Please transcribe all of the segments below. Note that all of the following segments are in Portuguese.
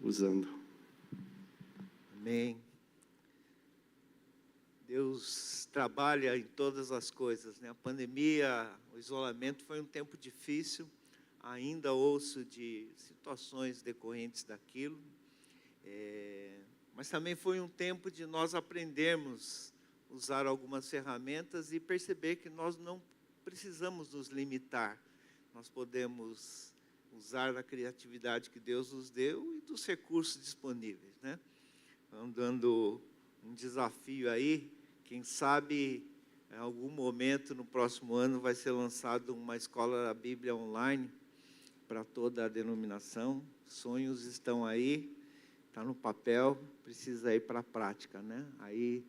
usando. Amém. Deus trabalha em todas as coisas, né? A pandemia, o isolamento foi um tempo difícil. Ainda ouço de situações decorrentes daquilo. Mas também foi um tempo de nós aprendermos a usar algumas ferramentas e perceber que nós não precisamos nos limitar. Nós podemos usar a criatividade que Deus nos deu e dos recursos disponíveis, né? Vamos dando um desafio aí. Quem sabe, em algum momento, no próximo ano, vai ser lançado uma escola da Bíblia online para toda a denominação. Sonhos estão aí, está no papel, precisa ir para a prática, né? Aí,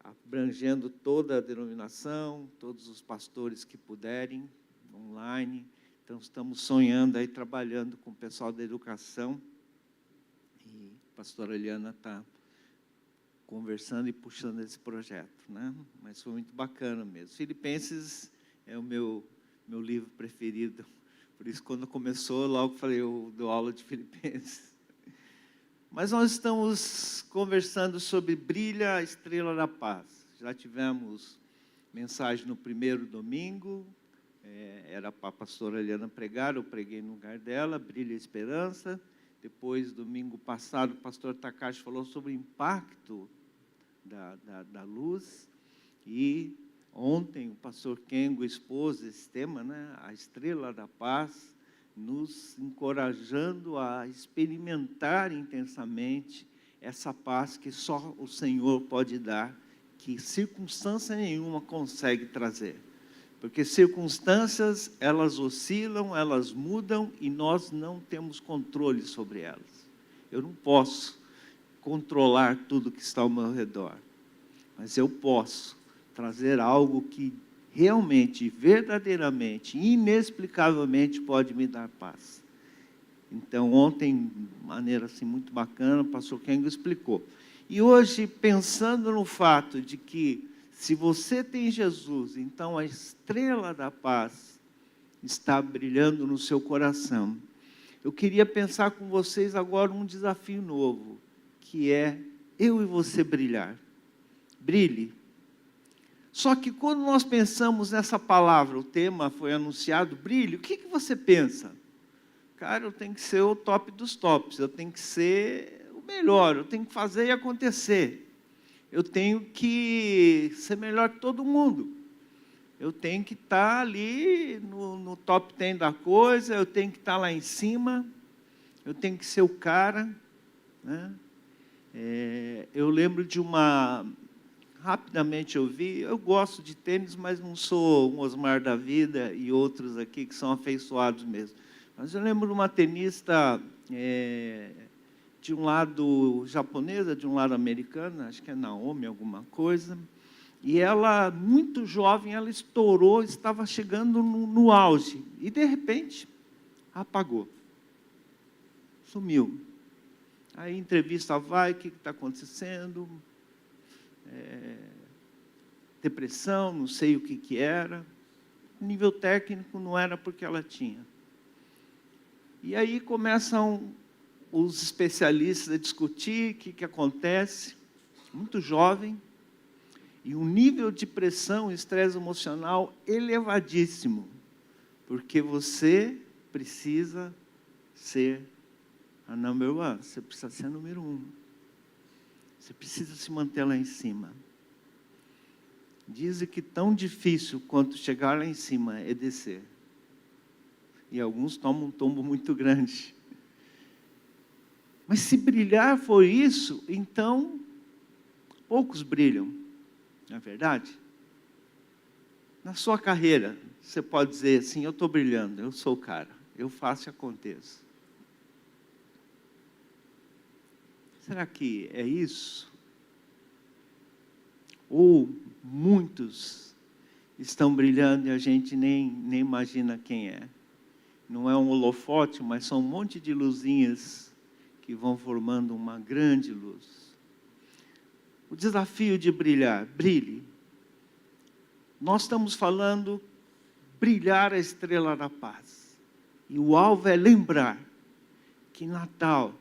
abrangendo toda a denominação, todos os pastores que puderem, online. Então, estamos sonhando aí, trabalhando com o pessoal da educação. E a pastora Eliana está conversando e puxando esse projeto, né? Mas foi muito bacana mesmo. Filipenses é o meu livro preferido. Por isso, quando começou, logo falei, eu dou aula de Filipenses. Mas nós estamos conversando sobre Brilha a Estrela da Paz. Já tivemos mensagem no primeiro domingo, era para a pastora Eliana pregar, eu preguei no lugar dela, Brilha a Esperança. Depois, domingo passado, o pastor Takashi falou sobre o impacto da luz. E ontem, o pastor Kengo expôs esse tema, né? A Estrela da Paz, nos encorajando a experimentar intensamente essa paz que só o Senhor pode dar, que circunstância nenhuma consegue trazer. Porque circunstâncias, elas oscilam, elas mudam e nós não temos controle sobre elas. Eu não posso controlar tudo que está ao meu redor, mas eu posso trazer algo que realmente, verdadeiramente, inexplicavelmente pode me dar paz. Então, ontem, de maneira assim, muito bacana, o pastor Kengo explicou. E hoje, pensando no fato de que, se você tem Jesus, então a estrela da paz está brilhando no seu coração. Eu queria pensar com vocês agora um desafio novo, que é eu e você brilhar. Brilhe. Só que quando nós pensamos nessa palavra, o tema foi anunciado, brilho, o que você pensa? Cara, eu tenho que ser o top dos tops, eu tenho que ser o melhor, eu tenho que fazer e acontecer. Eu tenho que ser melhor que todo mundo. Eu tenho que estar ali no top 10 da coisa, eu tenho que estar lá em cima, eu tenho que ser o cara, né? Eu lembro de rapidamente eu gosto de tênis, mas não sou um Osmar da vida e outros aqui que são afeiçoados mesmo. Mas eu lembro de uma tenista de um lado japonesa, de um lado americana, acho que é Naomi, alguma coisa, e ela, muito jovem, ela estourou, estava chegando no auge, e de repente, apagou, sumiu. Aí a entrevista vai, o que está acontecendo? Depressão, não sei o que era, nível técnico não era porque ela tinha. E aí começam os especialistas a discutir o que acontece, muito jovem, e um nível de pressão e estresse emocional elevadíssimo, porque você precisa ser a number one, você precisa ser a número 1. Você precisa se manter lá em cima. Dizem que tão difícil quanto chegar lá em cima é descer. E alguns tomam um tombo muito grande. Mas se brilhar for isso, então poucos brilham, não é verdade? Na sua carreira, você pode dizer assim, eu estou brilhando, eu sou o cara, eu faço e aconteço. Será que é isso? Ou muitos estão brilhando e a gente nem imagina quem é? Não é um holofote, mas são um monte de luzinhas que vão formando uma grande luz. O desafio de brilhar, brilhe. Nós estamos falando brilhar a estrela da paz. E o alvo é lembrar que Natal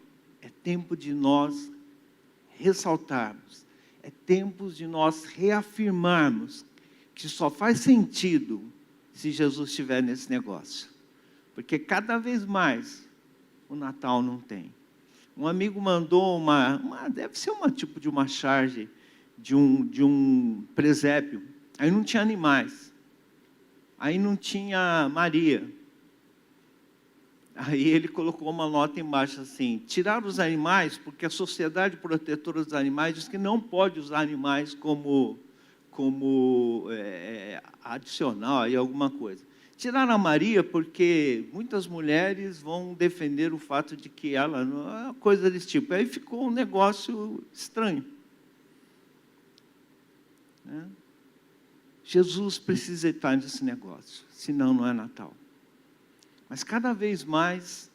É tempo de nós ressaltarmos. É tempo de nós reafirmarmos que só faz sentido se Jesus estiver nesse negócio. Porque cada vez mais o Natal não tem. Um amigo mandou deve ser tipo de uma charge de um presépio. Aí não tinha animais. Aí não tinha Maria. Aí ele colocou uma nota embaixo assim: tirar os animais, porque a Sociedade Protetora dos Animais diz que não pode usar animais como adicional aí alguma coisa. Tiraram a Maria porque muitas mulheres vão defender o fato de que ela não é coisa desse tipo. Aí ficou um negócio estranho. Né? Jesus precisa estar nesse negócio, senão não é Natal. Mas cada vez mais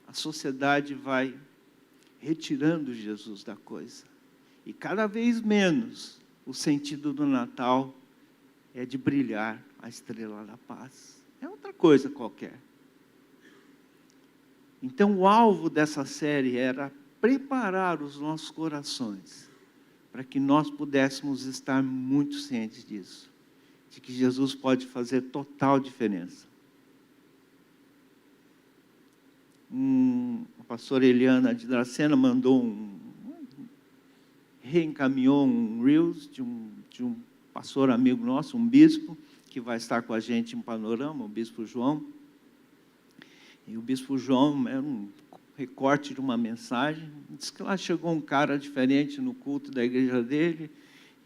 a sociedade vai retirando Jesus da coisa. E cada vez menos o sentido do Natal é de brilhar a estrela da paz. É outra coisa qualquer. Então o alvo dessa série era preparar os nossos corações para que nós pudéssemos estar muito cientes disso, de que Jesus pode fazer total diferença. A pastora Eliana de Dracena reencaminhou um Reels de um pastor amigo nosso, um bispo, que vai estar com a gente em Panorama, o bispo João. E o bispo João era um recorte de uma mensagem. Diz que lá chegou um cara diferente no culto da igreja dele,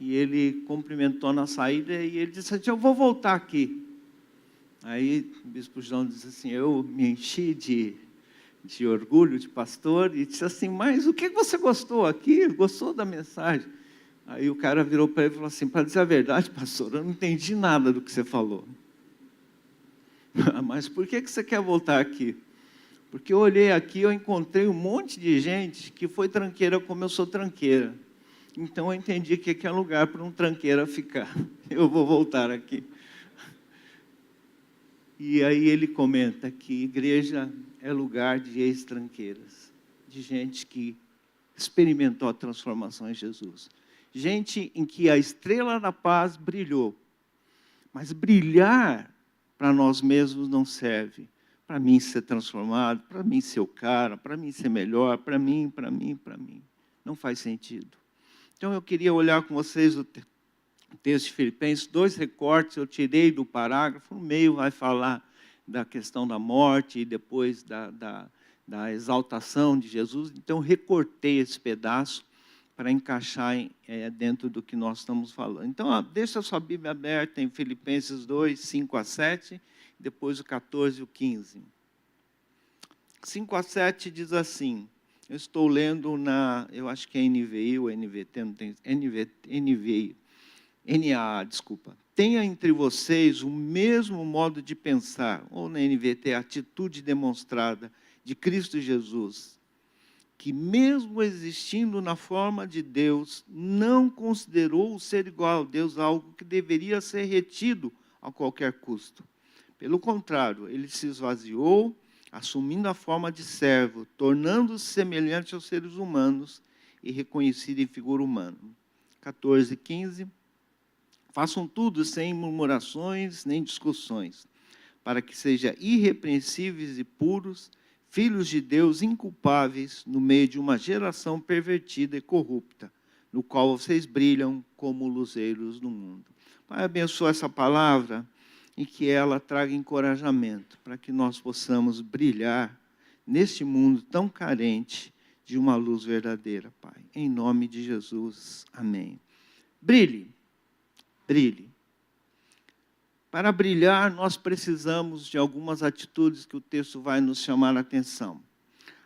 e ele cumprimentou na saída, e ele disse assim: eu vou voltar aqui. Aí o bispo João disse assim: eu me enchi de orgulho de pastor, e disse assim: mas o que você gostou aqui? Gostou da mensagem? Aí o cara virou para ele e falou assim: para dizer a verdade, pastor, eu não entendi nada do que você falou. Mas por que você quer voltar aqui? Porque eu olhei aqui, eu encontrei um monte de gente que foi tranqueira como eu sou tranqueira. Então eu entendi que aqui é lugar para um tranqueira ficar. Eu vou voltar aqui. E aí ele comenta que igreja é lugar de ex-tranqueiras, de gente que experimentou a transformação em Jesus. Gente em que a estrela da paz brilhou. Mas brilhar para nós mesmos não serve. Para mim ser transformado, para mim ser o cara, para mim ser melhor, para mim. Não faz sentido. Então eu queria olhar com vocês o texto de Filipenses, 2 recortes, eu tirei do parágrafo, no meio vai falar da questão da morte e depois da exaltação de Jesus. Então recortei esse pedaço para encaixar dentro do que nós estamos falando. Então, deixa a sua Bíblia aberta em Filipenses 2, 5 a 7, depois o 14 e o 15. 5 a 7 diz assim, eu estou lendo eu acho que é NVI ou NVT, não tem, NVI, NAA, desculpa. Tenha entre vocês o mesmo modo de pensar, ou na NVT, a atitude demonstrada de Cristo Jesus, que mesmo existindo na forma de Deus, não considerou o ser igual a Deus algo que deveria ser retido a qualquer custo. Pelo contrário, ele se esvaziou, assumindo a forma de servo, tornando-se semelhante aos seres humanos e reconhecido em figura humana. 14 e 15. Façam tudo sem murmurações nem discussões, para que sejam irrepreensíveis e puros, filhos de Deus inculpáveis no meio de uma geração pervertida e corrupta, no qual vocês brilham como luzeiros no mundo. Pai, abençoa essa palavra e que ela traga encorajamento para que nós possamos brilhar neste mundo tão carente de uma luz verdadeira, Pai. Em nome de Jesus, amém. Brilhe, brilhe. Para brilhar, nós precisamos de algumas atitudes que o texto vai nos chamar a atenção.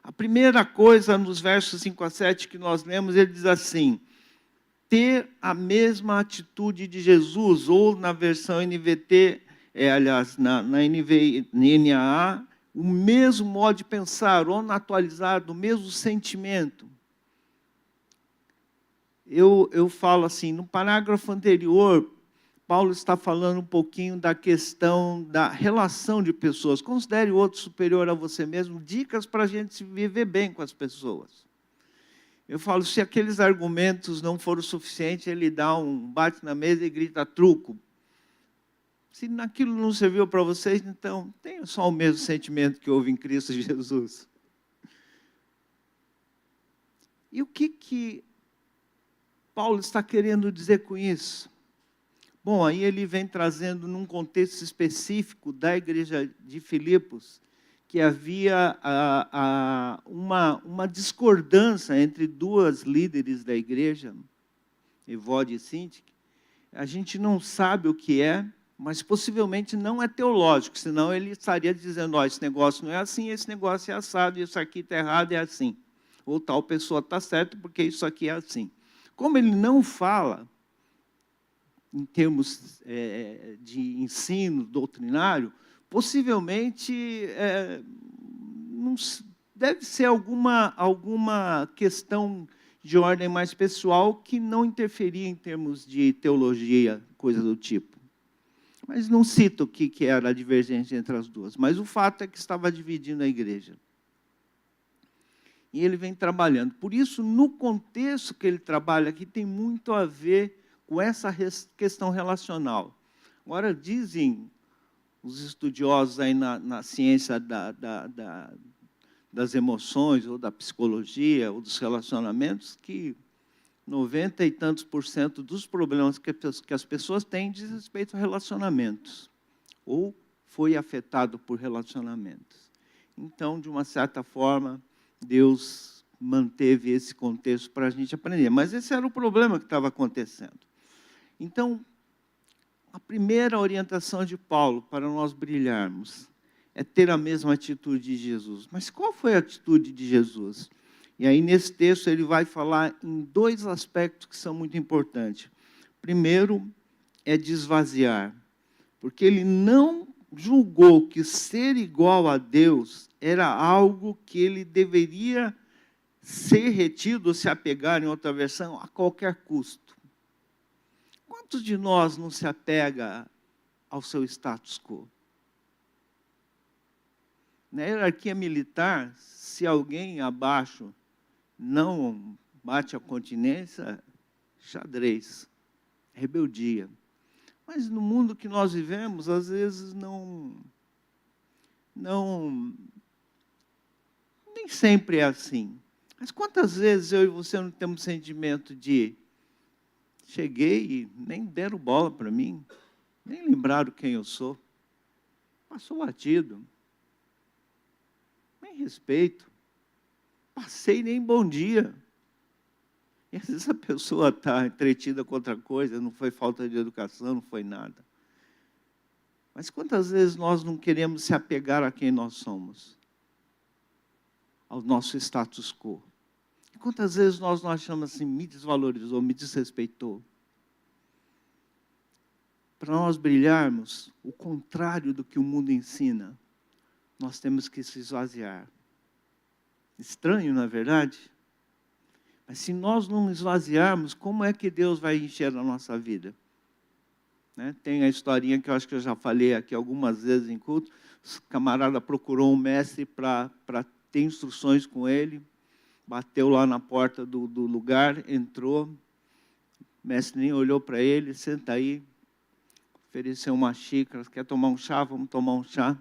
A primeira coisa, nos versos 5 a 7 que nós lemos, ele diz assim: ter a mesma atitude de Jesus, ou na versão NVT, aliás, na NAA, o mesmo modo de pensar, ou na atualizada, o mesmo sentimento. Eu falo assim, no parágrafo anterior, Paulo está falando um pouquinho da questão da relação de pessoas. Considere o outro superior a você mesmo, dicas para a gente viver bem com as pessoas. Eu falo, se aqueles argumentos não foram suficientes, ele dá bate na mesa e grita truco. Se naquilo não serviu para vocês, então tenha só o mesmo sentimento que houve em Cristo Jesus. E o que Paulo está querendo dizer com isso? Bom, aí ele vem trazendo num contexto específico da igreja de Filipos, que havia uma discordância entre duas líderes da igreja, Evódia e Sintique. A gente não sabe o que é, mas possivelmente não é teológico, senão ele estaria dizendo, ó, esse negócio não é assim, esse negócio é assado, isso aqui está errado, é assim. Ou tal pessoa está certa, porque isso aqui é assim. Como ele não fala em termos de ensino doutrinário, possivelmente não, deve ser alguma questão de ordem mais pessoal que não interferia em termos de teologia, coisa do tipo. Mas não cito o que era a divergência entre as duas. Mas o fato é que estava dividindo a igreja. E ele vem trabalhando. Por isso, no contexto que ele trabalha aqui, tem muito a ver com essa questão relacional. Agora, dizem os estudiosos aí na ciência das emoções, ou da psicologia, ou dos relacionamentos, que 90 e tantos % dos problemas que as pessoas têm diz respeito a relacionamentos, ou foi afetado por relacionamentos. Então, de uma certa forma, Deus manteve esse contexto para a gente aprender. Mas esse era o problema que estava acontecendo. Então, a primeira orientação de Paulo para nós brilharmos é ter a mesma atitude de Jesus. Mas qual foi a atitude de Jesus? E aí, nesse texto, ele vai falar em dois aspectos que são muito importantes. Primeiro, é de esvaziar, porque ele não julgou que ser igual a Deus era algo que ele deveria ser retido, se apegar, em outra versão, a qualquer custo. Quantos de nós não se apega ao seu status quo? Na hierarquia militar, se alguém abaixo não bate a continência, xadrez, rebeldia. Mas no mundo que nós vivemos, às vezes nem sempre é assim. Mas quantas vezes eu e você não temos sentimento de cheguei e nem deram bola para mim, nem lembraram quem eu sou, passou batido, nem respeito, passei nem bom dia. E às vezes a pessoa está entretida com outra coisa, não foi falta de educação, não foi nada. Mas quantas vezes nós não queremos se apegar a quem nós somos? Ao nosso status quo. E quantas vezes nós não achamos assim, me desvalorizou, me desrespeitou? Para nós brilharmos, o contrário do que o mundo ensina, nós temos que se esvaziar. Estranho, não é verdade? Mas se nós não esvaziarmos, como é que Deus vai encher a nossa vida? Né? Tem a historinha que eu acho que eu já falei aqui algumas vezes em culto. O camarada procurou um mestre para ter instruções com ele. Bateu lá na porta do lugar, entrou. O mestre nem olhou para ele, senta aí. Ofereceu uma xícara. Quer tomar um chá? Vamos tomar um chá.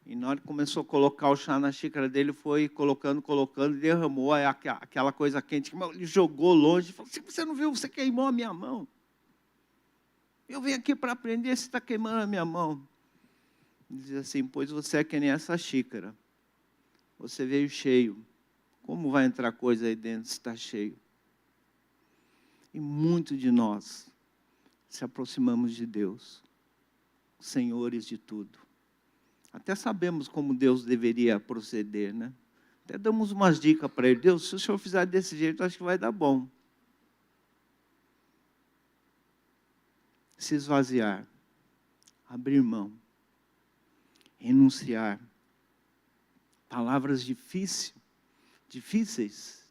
E na hora que começou a colocar o chá na xícara dele, foi colocando, e derramou aquela coisa quente. Ele jogou longe e falou, se você não viu, você queimou a minha mão. Eu venho aqui para aprender, você está queimando a minha mão. Ele diz assim, pois você é que nem essa xícara. Você veio cheio. Como vai entrar coisa aí dentro se está cheio? E muitos de nós se aproximamos de Deus, senhores de tudo. Até sabemos como Deus deveria proceder, né? Até damos umas dicas para ele. Deus, se o senhor fizer desse jeito, acho que vai dar bom. Se esvaziar, abrir mão, renunciar. Palavras difíceis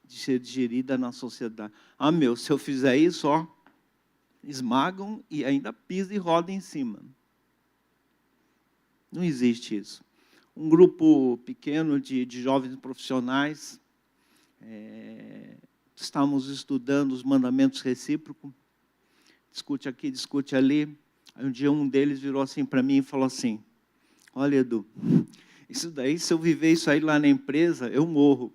de ser digerida na sociedade. Ah, se eu fizer isso, ó, esmagam e ainda pisam e rodam em cima. Não existe isso. Um grupo pequeno de jovens profissionais estávamos estudando os mandamentos recíprocos, discute aqui, discute ali. Aí um dia um deles virou assim para mim e falou assim: olha, Edu, isso daí, se eu viver isso aí lá na empresa, eu morro.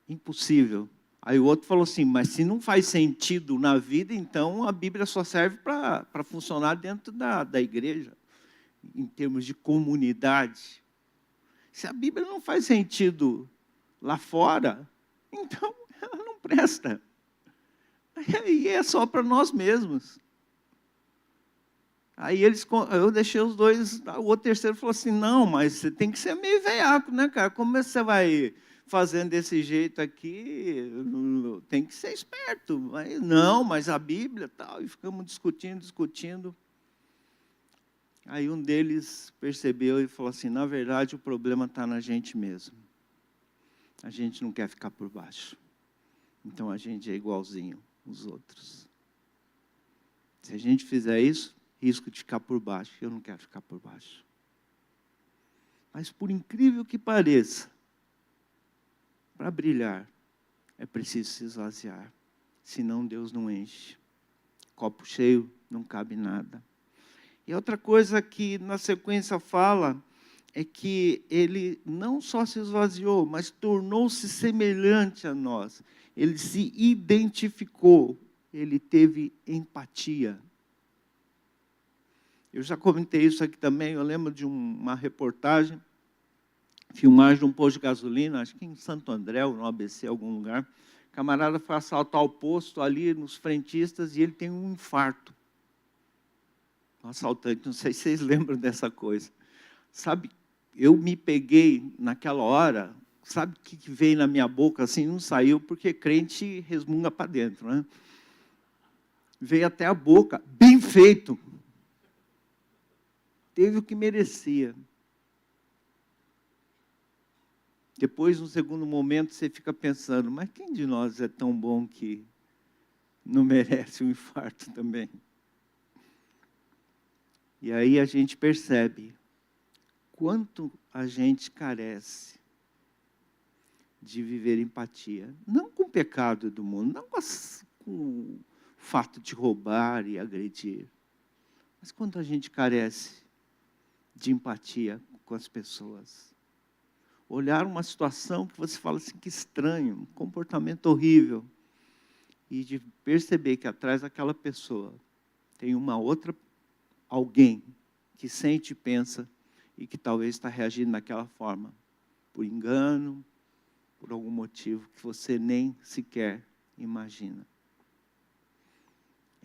Impossível. Aí o outro falou assim: mas se não faz sentido na vida, então a Bíblia só serve para funcionar dentro da igreja, em termos de comunidade. Se a Bíblia não faz sentido lá fora, então ela não presta. E é só para nós mesmos. Aí eu deixei os dois, o outro terceiro falou assim: não, mas você tem que ser meio veiaco, né, cara? Como você vai fazendo desse jeito aqui? Tem que ser esperto. Mas, não, mas a Bíblia tal. E ficamos discutindo. Aí um deles percebeu e falou assim: na verdade, o problema está na gente mesmo. A gente não quer ficar por baixo. Então a gente é igualzinho os outros. Se a gente fizer isso, risco de ficar por baixo. Eu não quero ficar por baixo. Mas por incrível que pareça, para brilhar, é preciso se esvaziar. Senão Deus não enche. Copo cheio, não cabe nada. E outra coisa que na sequência fala é que ele não só se esvaziou, mas tornou-se semelhante a nós. Ele se identificou, ele teve empatia. Eu já comentei isso aqui também, eu lembro de uma reportagem, filmagem de um posto de gasolina, acho que em Santo André, ou no ABC, algum lugar. O camarada foi assaltar o posto ali nos frentistas e ele tem um infarto. Um assaltante, não sei se vocês lembram dessa coisa. Sabe, eu me peguei naquela hora, sabe o que veio na minha boca assim, não saiu, porque crente resmunga para dentro, né? Veio até a boca, bem feito. Teve o que merecia. Depois, no segundo momento, você fica pensando: mas quem de nós é tão bom que não merece um infarto também? E aí a gente percebe quanto a gente carece de viver empatia. Não com o pecado do mundo, não com o fato de roubar e agredir, mas quanto a gente carece de empatia com as pessoas. Olhar uma situação que você fala assim: que estranho, um comportamento horrível, e de perceber que atrás daquela pessoa tem uma outra, alguém que sente e pensa e que talvez está reagindo daquela forma, por engano, por algum motivo que você nem sequer imagina.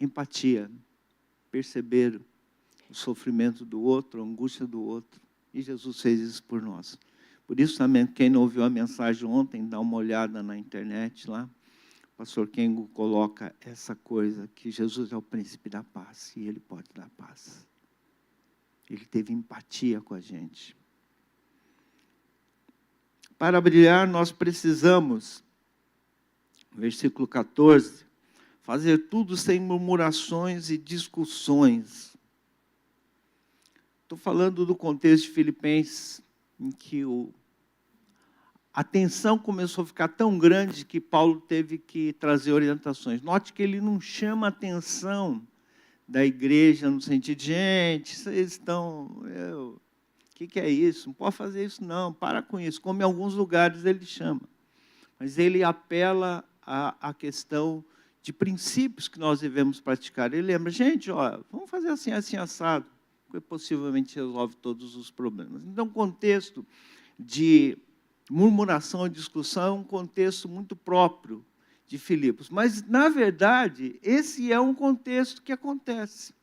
Empatia, perceber o sofrimento do outro, a angústia do outro, e Jesus fez isso por nós. Por isso também, quem não ouviu a mensagem ontem, dá uma olhada na internet lá. O pastor Kengo coloca essa coisa, que Jesus é o príncipe da paz, e ele pode dar paz. Ele teve empatia com a gente. Para brilhar, nós precisamos, versículo 14, fazer tudo sem murmurações e discussões. Estou falando do contexto de Filipenses, em que a tensão começou a ficar tão grande que Paulo teve que trazer orientações. Note que ele não chama a atenção da igreja no sentido de: gente, vocês estão... o que é isso? Não pode fazer isso não, para com isso. Como em alguns lugares ele chama. Mas ele apela à questão de princípios que nós devemos praticar. Ele lembra: gente, ó, vamos fazer assim, assim, assado, que possivelmente resolve todos os problemas. Então, o contexto de murmuração e discussão é um contexto muito próprio de Filipos. Mas, na verdade, esse é um contexto que acontece.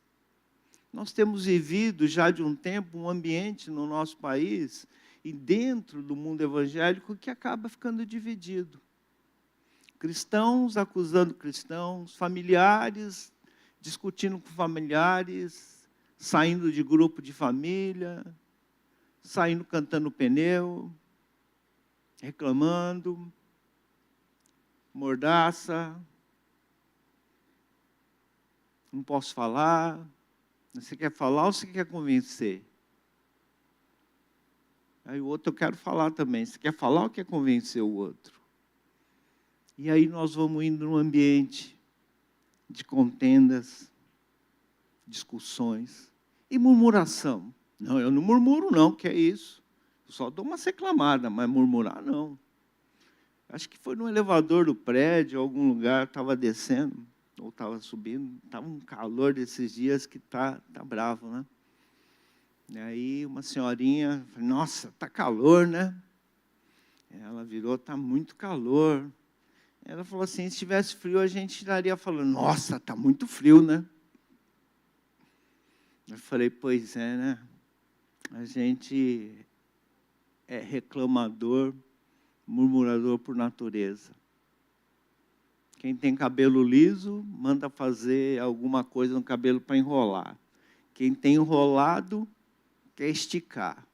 Nós temos vivido já de um tempo um ambiente no nosso país e dentro do mundo evangélico que acaba ficando dividido. Cristãos acusando cristãos, familiares discutindo com familiares, saindo de grupo de família, saindo cantando pneu, reclamando, mordaça, não posso falar. Você quer falar ou você quer convencer? Aí o outro: eu quero falar também. Você quer falar ou quer convencer o outro? E aí nós vamos indo num ambiente de contendas, discussões e murmuração. Não, eu não murmuro não, que é isso. Eu só dou uma reclamada, mas murmurar não. Acho que foi no elevador do prédio, algum lugar, estava descendo, ou estava subindo. Estava um calor desses dias que tá bravo, né? E aí uma senhorinha, nossa, está calor, né? Ela virou, está muito calor. Ela falou assim, se tivesse frio, a gente estaria falando, nossa, está muito frio, né? Eu falei, pois é, né? A gente é reclamador, murmurador por natureza. Quem tem cabelo liso, manda fazer alguma coisa no cabelo para enrolar. Quem tem enrolado, quer esticar.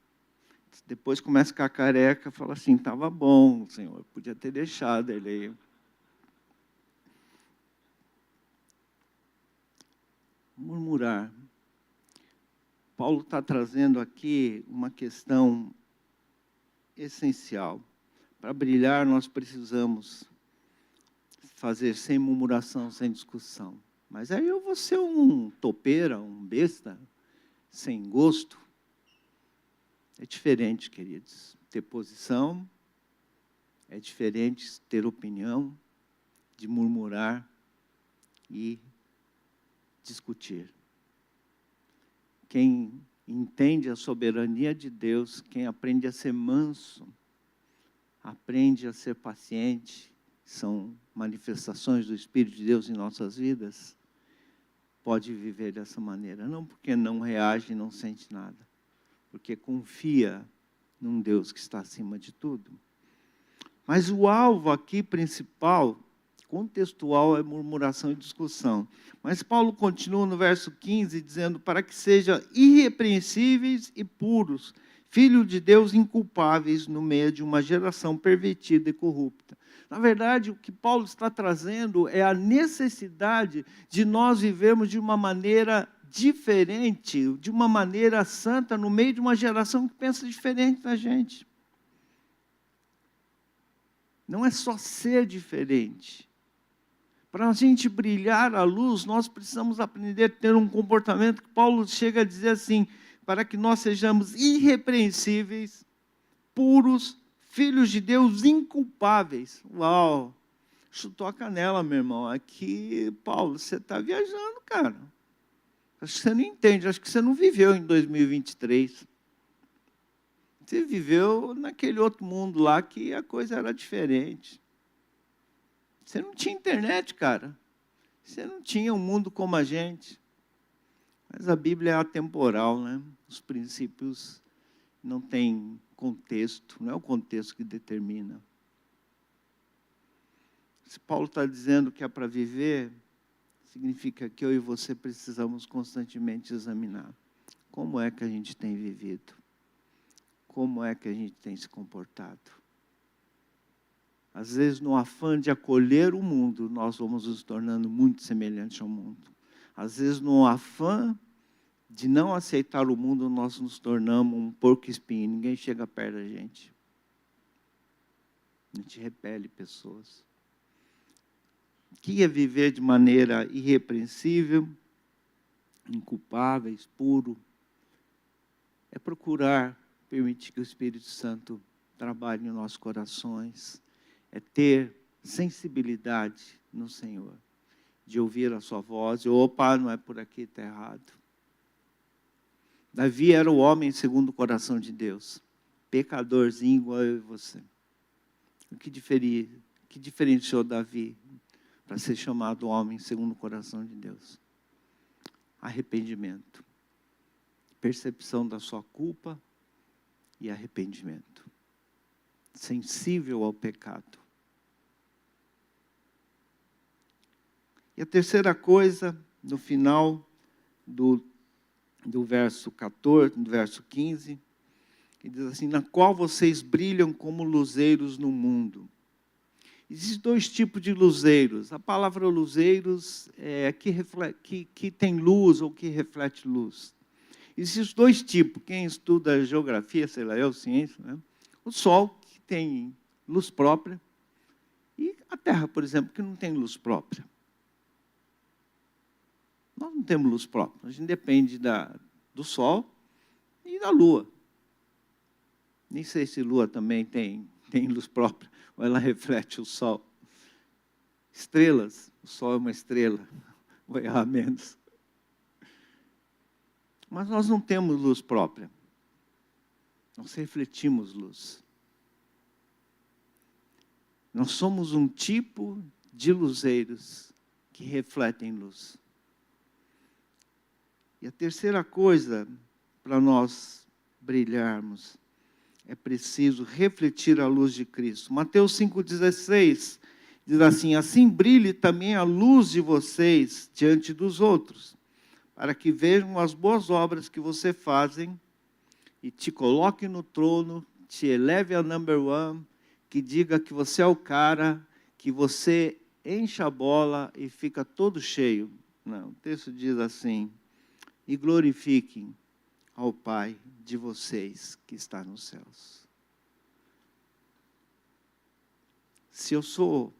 Depois começa a ficar careca, fala assim, estava bom, Senhor, podia ter deixado ele aí. Murmurar. Paulo está trazendo aqui uma questão essencial. Para brilhar, nós precisamos fazer sem murmuração, sem discussão. Mas aí eu vou ser um topeira, um besta, sem gosto. É diferente, queridos. Ter posição é diferente ter opinião, de murmurar e discutir. Quem entende a soberania de Deus, quem aprende a ser manso, aprende a ser paciente, são manifestações do Espírito de Deus em nossas vidas, pode viver dessa maneira. Não porque não reage, não sente nada, porque confia num Deus que está acima de tudo. Mas o alvo aqui principal, contextual, é murmuração e discussão. Mas Paulo continua no verso 15, dizendo, para que sejam irrepreensíveis e puros, filhos de Deus inculpáveis no meio de uma geração pervertida e corrupta. Na verdade, o que Paulo está trazendo é a necessidade de nós vivermos de uma maneira diferente, de uma maneira santa, no meio de uma geração que pensa diferente da gente. Não é só ser diferente. Para a gente brilhar a luz, nós precisamos aprender a ter um comportamento que Paulo chega a dizer assim, para que nós sejamos irrepreensíveis, puros, filhos de Deus inculpáveis. Uau! Chutou a canela, meu irmão. Aqui, Paulo, você está viajando, cara. Acho que você não entende, acho que você não viveu em 2023. Você viveu naquele outro mundo lá que a coisa era diferente. Você não tinha internet, cara. Você não tinha um mundo como a gente. Mas a Bíblia é atemporal, né? Os princípios não têm contexto, não é o contexto que determina. Se Paulo está dizendo que é para viver, significa que eu e você precisamos constantemente examinar como é que a gente tem vivido, como é que a gente tem se comportado. Às vezes, no afã de acolher o mundo, nós vamos nos tornando muito semelhantes ao mundo. Às vezes, no afã de não aceitar o mundo, nós nos tornamos um porco-espinho. Ninguém chega perto da gente. A gente repele pessoas. O que é viver de maneira irrepreensível, inculpáveis, puro? É procurar permitir que o Espírito Santo trabalhe nos nossos corações. É ter sensibilidade no Senhor, de ouvir a sua voz, e opa, não é por aqui, está errado. Davi era o homem segundo o coração de Deus, pecadorzinho igual eu e você. O que diferenciou Davi para ser chamado homem segundo o coração de Deus? Arrependimento, percepção da sua culpa e arrependimento. Sensível ao pecado. E a terceira coisa, no final do verso 14, do verso 15, que diz assim, na qual vocês brilham como luzeiros no mundo. Existem dois tipos de luzeiros. A palavra luzeiros é que tem luz ou que reflete luz. Existem dois tipos. Quem estuda geografia, sei lá, ciência, né? O sol, que tem luz própria, e a Terra, por exemplo, que não tem luz própria. Nós não temos luz própria. A gente depende do Sol e da Lua. Nem sei se Lua também tem luz própria, ou ela reflete o Sol. Estrelas, o Sol é uma estrela, vou errar menos. Mas nós não temos luz própria. Nós refletimos luz. Nós somos um tipo de luzeiros que refletem luz. E a terceira coisa, para nós brilharmos, é preciso refletir a luz de Cristo. Mateus 5,16 diz assim: assim brilhe também a luz de vocês diante dos outros, para que vejam as boas obras que você fazem e te coloque no trono, te eleve a number one, que diga que você é o cara, que você enche a bola e fica todo cheio. Não, o texto diz assim: e glorifiquem ao Pai de vocês que está nos céus. Se eu sou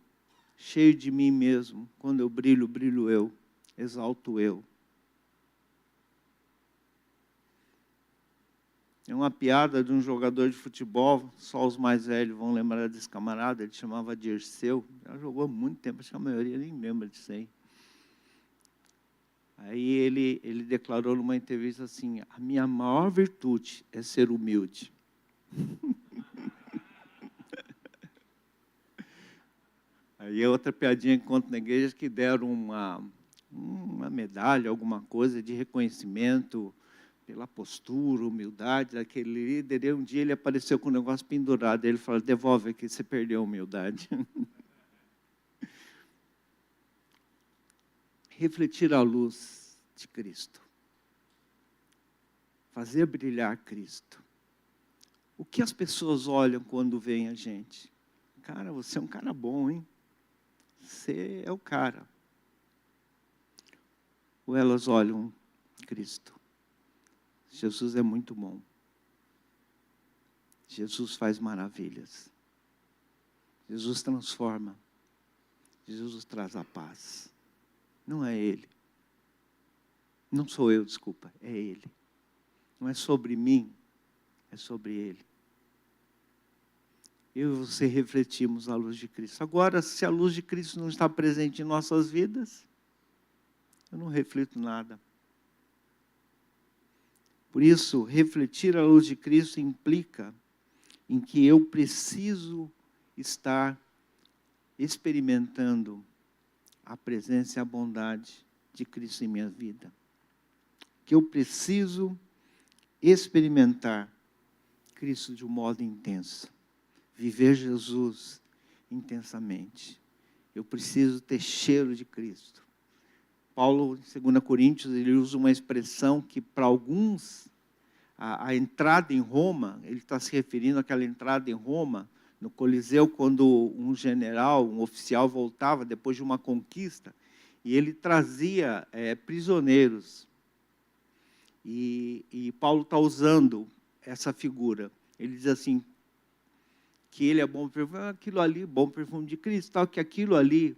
cheio de mim mesmo, quando eu brilho, brilho eu, exalto eu. É uma piada de um jogador de futebol, só os mais velhos vão lembrar desse camarada, ele chamava Dirceu, já jogou há muito tempo, acho que a maioria nem lembra disso aí. Aí ele declarou numa entrevista assim: a minha maior virtude é ser humilde. Aí é outra piadinha que conta na igreja, que deram uma medalha, alguma coisa de reconhecimento pela postura, humildade daquele líder, e um dia ele apareceu com um negócio pendurado, ele falou: devolve aqui, você perdeu a humildade. Refletir a luz de Cristo. Fazer brilhar Cristo. O que as pessoas olham quando veem a gente? Cara, você é um cara bom, hein? Você é o cara. Ou elas olham Cristo? Jesus é muito bom. Jesus faz maravilhas. Jesus transforma. Jesus traz a paz. Não é Ele. Não sou eu, desculpa, é Ele. Não é sobre mim, é sobre Ele. Eu e você refletimos a luz de Cristo. Agora, se a luz de Cristo não está presente em nossas vidas, eu não reflito nada. Por isso, refletir a luz de Cristo implica em que eu preciso estar experimentando a presença e a bondade de Cristo em minha vida. Que eu preciso experimentar Cristo de um modo intenso. Viver Jesus intensamente. Eu preciso ter cheiro de Cristo. Paulo, em 2 Coríntios, ele usa uma expressão que para alguns, a entrada em Roma, ele está se referindo àquela entrada em Roma, no Coliseu, quando um general, um oficial voltava depois de uma conquista, e ele trazia prisioneiros. E Paulo está usando essa figura. Ele diz assim, que ele é bom perfume, aquilo ali, bom perfume de Cristo, tal, que aquilo ali,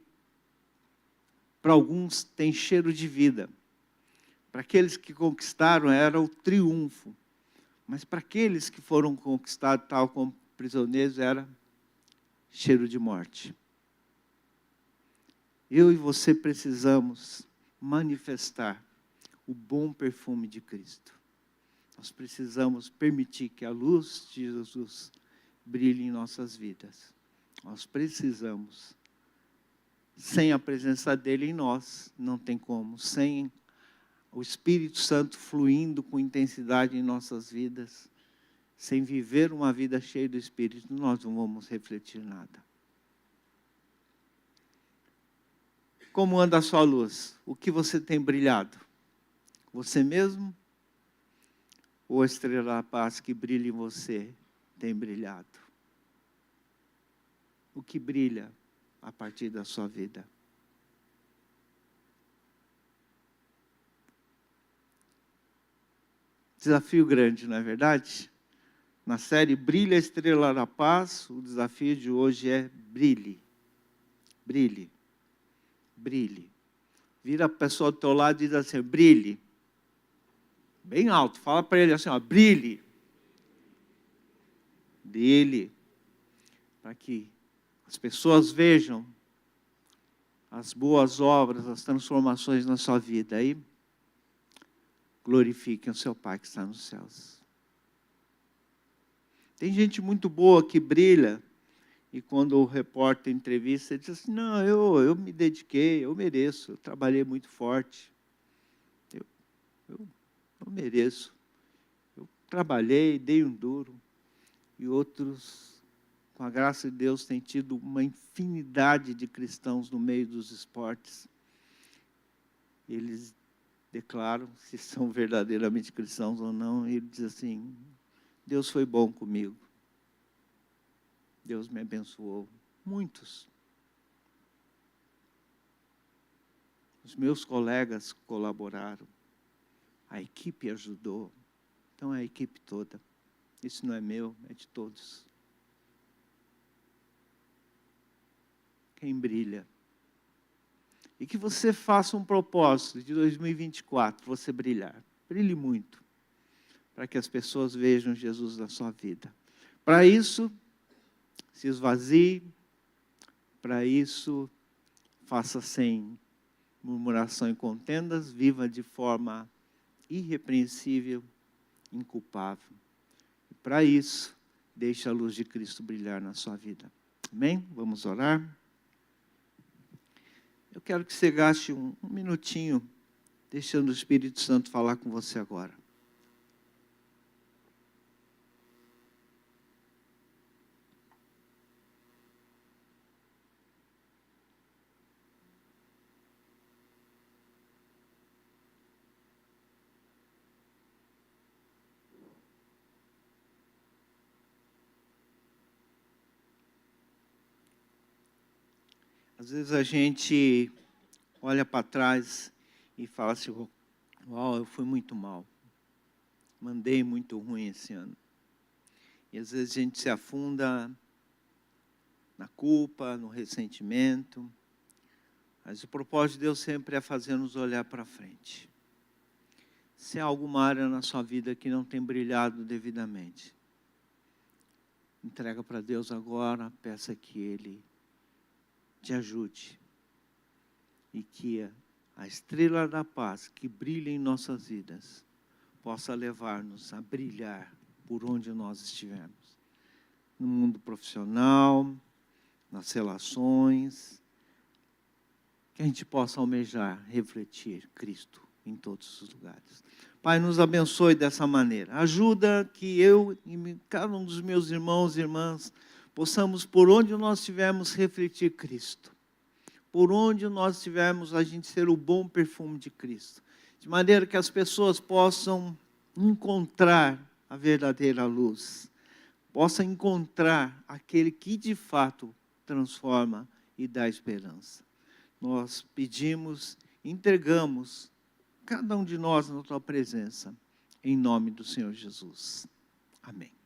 para alguns, tem cheiro de vida. Para aqueles que conquistaram, era o triunfo. Mas para aqueles que foram conquistados, tal como prisioneiros, era cheiro de morte. Eu e você precisamos manifestar o bom perfume de Cristo. Nós precisamos permitir que a luz de Jesus brilhe em nossas vidas. Nós precisamos. Sem a presença dele em nós, não tem como. Sem o Espírito Santo fluindo com intensidade em nossas vidas, sem viver uma vida cheia do Espírito, nós não vamos refletir nada. Como anda a sua luz? O que você tem brilhado? Você mesmo? Ou a estrela da paz que brilha em você tem brilhado? O que brilha a partir da sua vida? Desafio grande, não é verdade? Na série Brilha a Estrela da Paz, o desafio de hoje é brilhe. Brilhe. Brilhe. Vira a pessoa do teu lado e diz assim, brilhe. Bem alto, fala para ele assim, ó, brilhe. Brilhe. Para que as pessoas vejam as boas obras, as transformações na sua vida. Aí, glorifiquem o seu Pai que está nos céus. Tem gente muito boa que brilha, e quando o repórter entrevista, ele diz assim, não, eu me dediquei, eu mereço, eu trabalhei muito forte. Eu mereço. Eu trabalhei, dei um duro. E outros, com a graça de Deus, têm tido uma infinidade de cristãos no meio dos esportes. Eles declaram se são verdadeiramente cristãos ou não, e ele diz assim, Deus foi bom comigo. Deus me abençoou. Muitos. Os meus colegas colaboraram. A equipe ajudou. Então, é a equipe toda. Isso não é meu, é de todos. Quem brilha. E que você faça um propósito de 2024, você brilhar. Brilhe muito. Para que as pessoas vejam Jesus na sua vida. Para isso, se esvazie. Para isso, faça sem murmuração e contendas. Viva de forma irrepreensível, inculpável. E para isso, deixe a luz de Cristo brilhar na sua vida. Amém? Vamos orar? Eu quero que você gaste um minutinho, deixando o Espírito Santo falar com você agora. Às vezes a gente olha para trás e fala assim, uau, eu fui muito mal. Mandei muito ruim esse ano. E às vezes a gente se afunda na culpa, no ressentimento. Mas o propósito de Deus sempre é fazer-nos olhar para frente. Se há alguma área na sua vida que não tem brilhado devidamente, entrega para Deus agora, peça que Ele te ajude. E que a estrela da paz que brilha em nossas vidas possa levar-nos a brilhar por onde nós estivermos. No mundo profissional, nas relações, que a gente possa almejar, refletir Cristo em todos os lugares. Pai, nos abençoe dessa maneira. Ajuda que eu e cada um dos meus irmãos e irmãs possamos, por onde nós estivermos, refletir Cristo. Por onde nós estivermos, a gente ser o bom perfume de Cristo. De maneira que as pessoas possam encontrar a verdadeira luz. Possam encontrar aquele que de fato transforma e dá esperança. Nós pedimos, entregamos cada um de nós na tua presença, em nome do Senhor Jesus. Amém.